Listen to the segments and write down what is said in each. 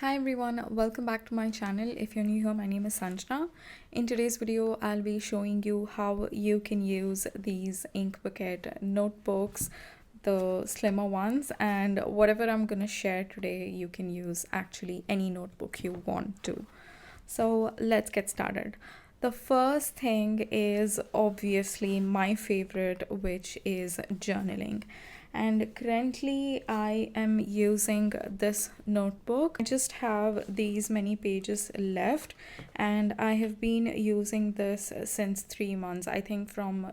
Hi everyone, welcome back to my channel. If you're new here, my name is Sanjana. In today's video, I'll be showing you how you can use these ink bucket notebooks, the slimmer ones, and whatever I'm gonna share today, you can use actually any notebook you want to. So let's get started. The first thing is obviously my favorite, which is journaling. And currently, I am using this notebook. I just have these many pages left, and I have been using this since 3 months, I think from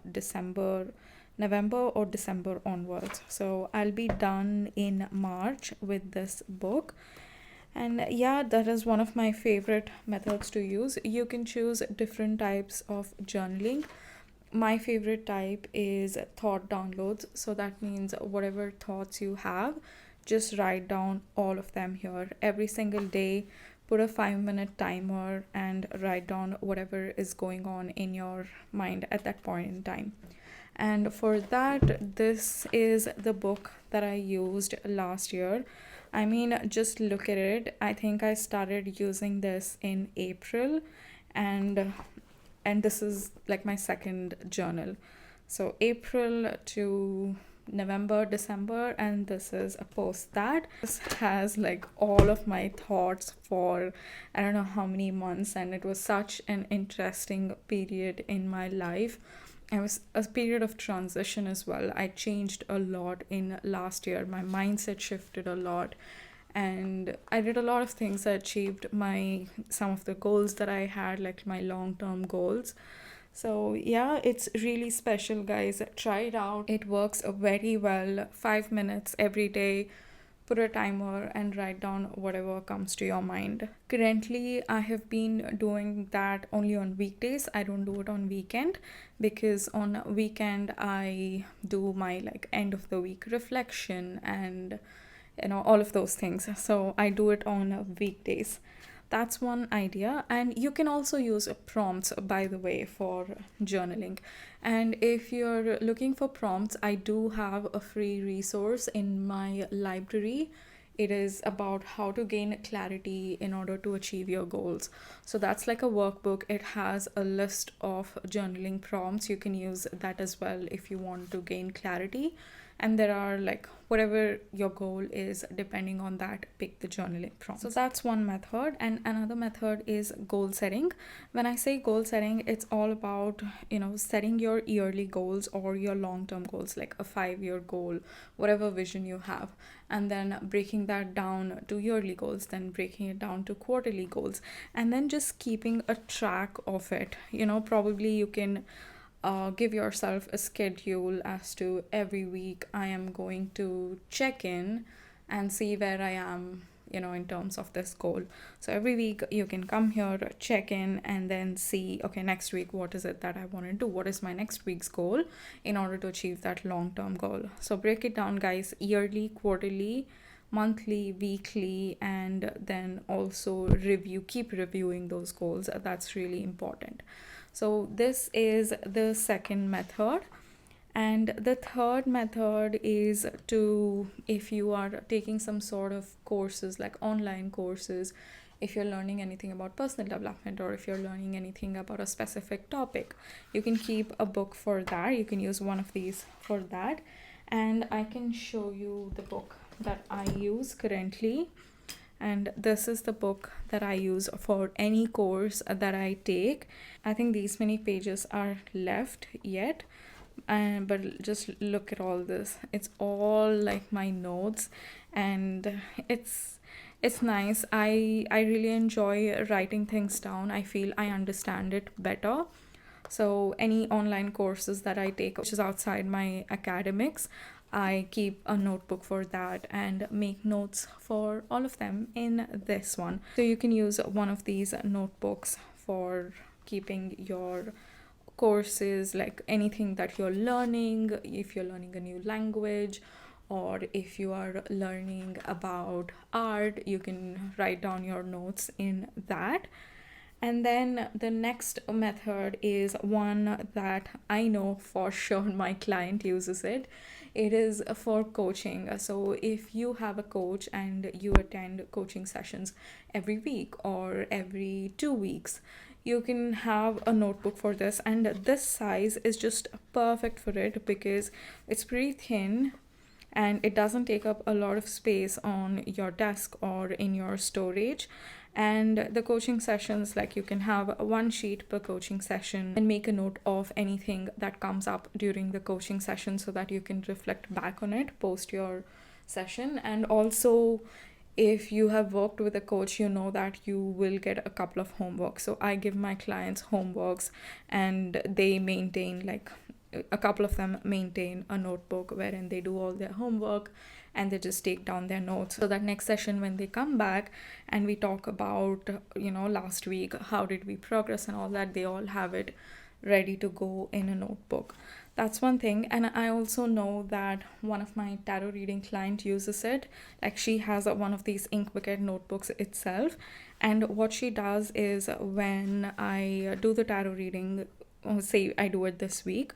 November or December onwards. So I'll be done in March with this book. And yeah, that is one of my favorite methods to use. You can choose different types of journaling. My favorite type is thought downloads. So that means whatever thoughts you have, just write down all of them here every single day. Put a 5-minute timer and write down whatever is going on in your mind at that point in time. And for that, this is the book that I used last year. I mean, just look at it. I think I started using this in April, and this is like my second journal. So April to November, December, and this is a post that this has like all of my thoughts for I don't know how many months, and it was such an interesting period in my life. It was a period of transition as well. I changed a lot in last year. My mindset shifted a lot, and I did a lot of things that achieved my some of the goals that I had, like my long-term goals. So yeah, it's really special, guys. Try it out. It works very well. 5 minutes every day. Put a timer and write down whatever comes to your mind. Currently, I have been doing that only on weekdays. I don't do it on weekend because on weekend I do my like end of the week reflection and all of those things. So I do it on weekdays. That's one idea. And you can also use prompts, by the way, for journaling. And if you're looking for prompts, I do have a free resource in my library. It is about how to gain clarity in order to achieve your goals. So that's like a workbook. It has a list of journaling prompts. You can use that as well if you want to gain clarity. And there are like whatever your goal is, depending on that, pick the journaling prompt. So that's one method. And another method is goal setting. When I say goal setting, it's all about setting your yearly goals or your long-term goals, like a 5-year goal, whatever vision you have, and then breaking that down to yearly goals, then breaking it down to quarterly goals, and then just keeping a track of it. Probably you can give yourself a schedule as to every week I am going to check in and see where I am, in terms of this goal. So every week you can come here, check in, and then see, okay, next week, what is it that I want to do? What is my next week's goal in order to achieve that long-term goal? So break it down, guys: yearly, quarterly, monthly, weekly, and then also keep reviewing those goals. That's really important. So this is the second method. And the third method is to, if you are taking some sort of courses, like online courses, if you're learning anything about personal development, or if you're learning anything about a specific topic, you can keep a book for that. You can use one of these for that. And I can show you the book that I use currently. And this is the book that I use for any course that I take. I think these many pages are left yet, but just look at all this. It's all like my notes, and it's nice. I really enjoy writing things down. I feel I understand it better. So any online courses that I take, which is outside my academics, I keep a notebook for that and make notes for all of them in this one. So you can use one of these notebooks for keeping your courses, like anything that you're learning. If you're learning a new language, or if you are learning about art, you can write down your notes in that. And then the next method is one that I know for sure my client uses it. It is for coaching. So if you have a coach and you attend coaching sessions every week or every 2 weeks, you can have a notebook for this. And this size is just perfect for it because it's pretty thin and it doesn't take up a lot of space on your desk or in your storage. And the coaching sessions, like you can have one sheet per coaching session and make a note of anything that comes up during the coaching session so that you can reflect back on it post your session. And also, if you have worked with a coach, you know that you will get a couple of homework. So I give my clients homeworks and they maintain, like, a couple of them maintain a notebook wherein they do all their homework and they just take down their notes so that next session when they come back and we talk about, last week, how did we progress and all that, they all have it ready to go in a notebook. That's one thing. And I also know that one of my tarot reading client uses it. Like, she has one of these ink bucket notebooks itself, and what she does is when I do the tarot reading, say I do it this week,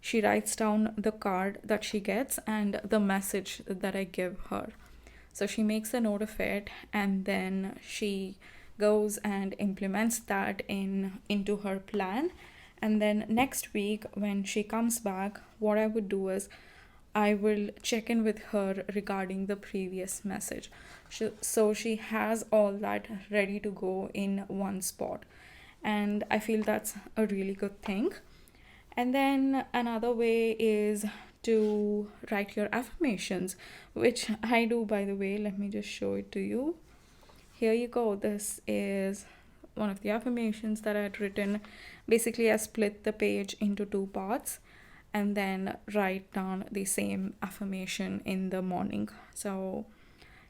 she writes down the card that she gets and the message that I give her. So she makes a note of it and then she goes and implements that into her plan. And then next week when she comes back, what I would do is I will check in with her regarding the previous message. So she has all that ready to go in one spot. And I feel that's a really good thing. And then another way is to write your affirmations, which I do, by the way. Let me just show it to you. Here you go. This is one of the affirmations that I had written. Basically, I split the page into two parts and then write down the same affirmation in the morning. So,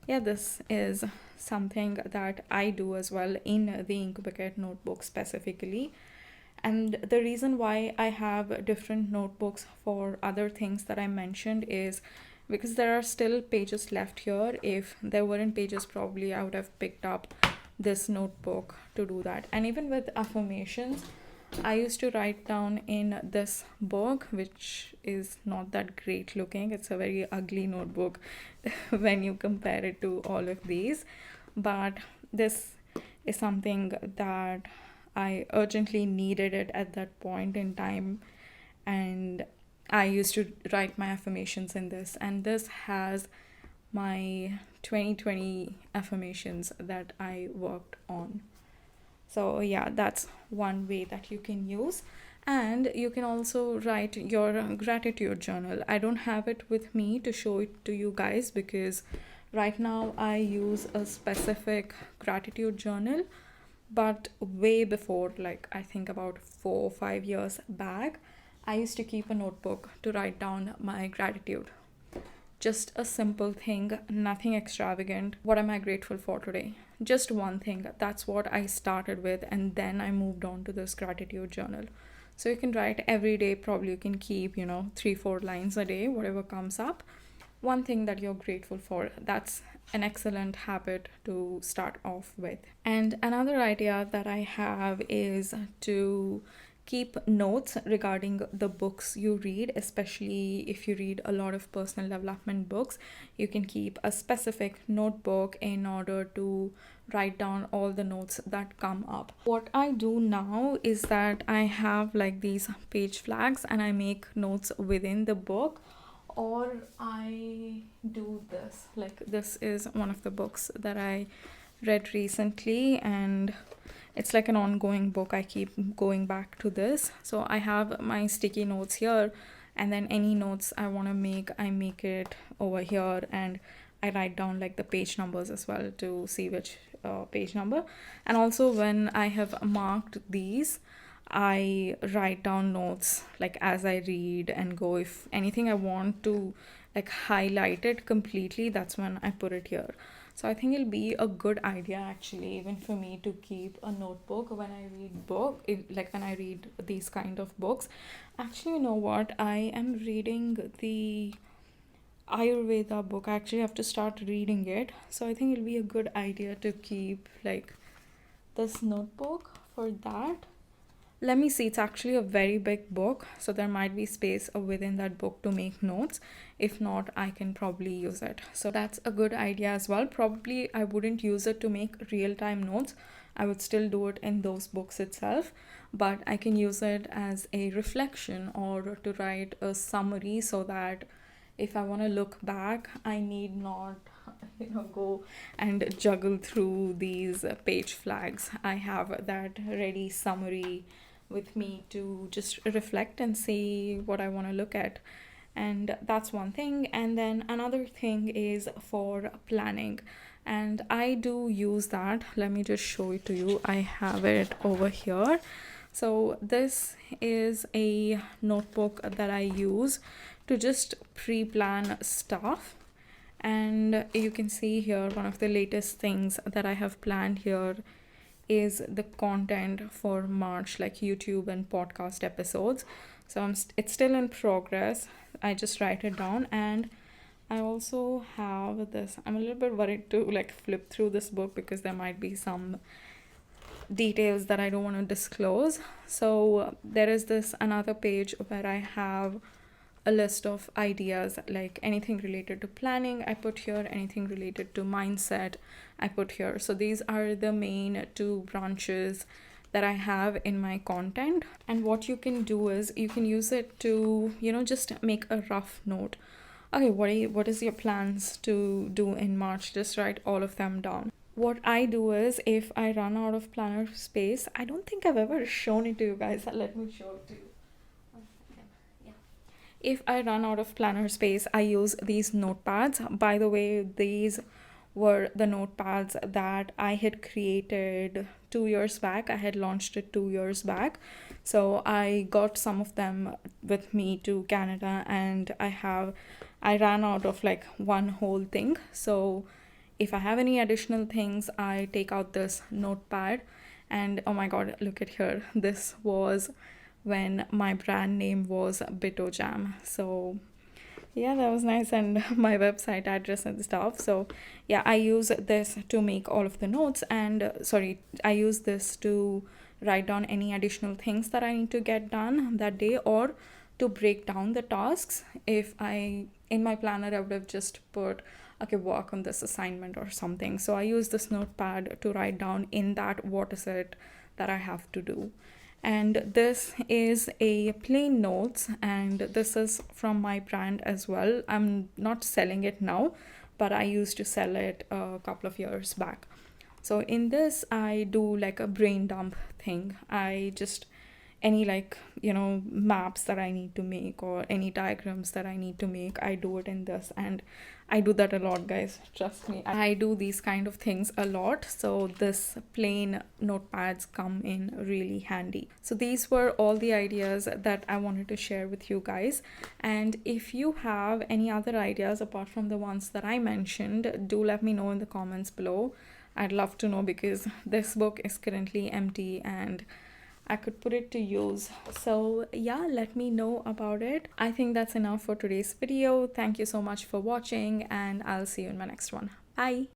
yeah, this is something that I do as well in the Ink Bucket notebook specifically. And the reason why I have different notebooks for other things that I mentioned is because there are still pages left here. If there weren't pages, probably I would have picked up this notebook to do that. And even with affirmations, I used to write down in this book, which is not that great looking. It's a very ugly notebook when you compare it to all of these. But this is something that I urgently needed it at that point in time. And I used to write my affirmations in this. And this has my 2020 affirmations that I worked on. So, yeah, that's one way that you can use. And you can also write your gratitude journal. I don't have it with me to show it to you guys because right now I use a specific gratitude journal. But way before, like I think about 4 or 5 years back, I used to keep a notebook to write down my gratitude. Just a simple thing, nothing extravagant. What am I grateful for today? Just one thing. That's what I started with, and then I moved on to this gratitude journal. So you can write every day, probably you can keep, 3-4 lines a day, whatever comes up. One thing that you're grateful for. That's an excellent habit to start off with. And another idea that I have is to keep notes regarding the books you read, especially if you read a lot of personal development books. You can keep a specific notebook in order to write down all the notes that come up. What I do now is that I have like these page flags and I make notes within the book, or I do this. Like, this is one of the books that I read recently, and it's like an ongoing book. I keep going back to this. So I have my sticky notes here, and then any notes I want to make, I make it over here, and I write down like the page numbers as well to see which page number. And also, when I have marked these, I write down notes like as I read and go. If anything I want to like highlight it completely, that's when I put it here. So I think it'll be a good idea actually, even for me, to keep a notebook when I read like when I read these kind of books. Actually, you know what? I am reading the Ayurveda book. I actually have to start reading it. So I think it'll be a good idea to keep like this notebook for that, let me see, it's actually a very big book, so there might be space within that book to make notes. If not, I can probably use it. So that's a good idea as well. Probably I wouldn't use it to make real-time notes. I would still do it in those books itself, but I can use it as a reflection or to write a summary so that if I want to look back, I need not go and juggle through these page flags. I have that ready summary with me to just reflect and see what I want to look at. And that's one thing. And then another thing is for planning. And I do use that. Let me just show it to you. I have it over here. So this is a notebook that I use to just pre-plan stuff. And you can see here one of the latest things that I have planned here is the content for March, like YouTube and podcast episodes. So it's still in progress. I just write it down, and I also have this. I'm a little bit worried to like flip through this book because there might be some details that I don't want to disclose. So there is this another page where I have a list of ideas, like anything related to planning I put here, anything related to mindset I put here. So these are the main two branches that I have in my content. And what you can do is you can use it to, just make a rough note. Okay, what is your plans to do in March? Just write all of them down. What I do is, if I run out of planner space, I don't think I've ever shown it to you guys. Let me show it to you. If I run out of planner space, I use these notepads. By the way, these were the notepads that I had created 2 years back. I had launched it 2 years back. So I got some of them with me to Canada, and I ran out of like one whole thing. So if I have any additional things, I take out this notepad. And oh my god, look at here. This was when my brand name was Bitojam. So yeah, that was nice. And my website address and stuff. So yeah, I use this to make all of the notes. And I use this to write down any additional things that I need to get done that day, or to break down the tasks. If in my planner I would have just put, okay, work on this assignment or something. So I use this notepad to write down in that what is it that I have to do. And this is a plain notes, and this is from my brand as well. I'm not selling it now, but I used to sell it a couple of years back. So in this, I do like a brain dump thing. I just any maps that I need to make or any diagrams that I need to make, I do it in this. And I do that a lot, guys, trust me. I do these kind of things a lot, so this plain notepads come in really handy. So these were all the ideas that I wanted to share with you guys. And if you have any other ideas apart from the ones that I mentioned, do let me know in the comments below. I'd love to know, because this book is currently empty and I could put it to use. So yeah, let me know about it. I think that's enough for today's video. Thank you so much for watching, and I'll see you in my next one. Bye.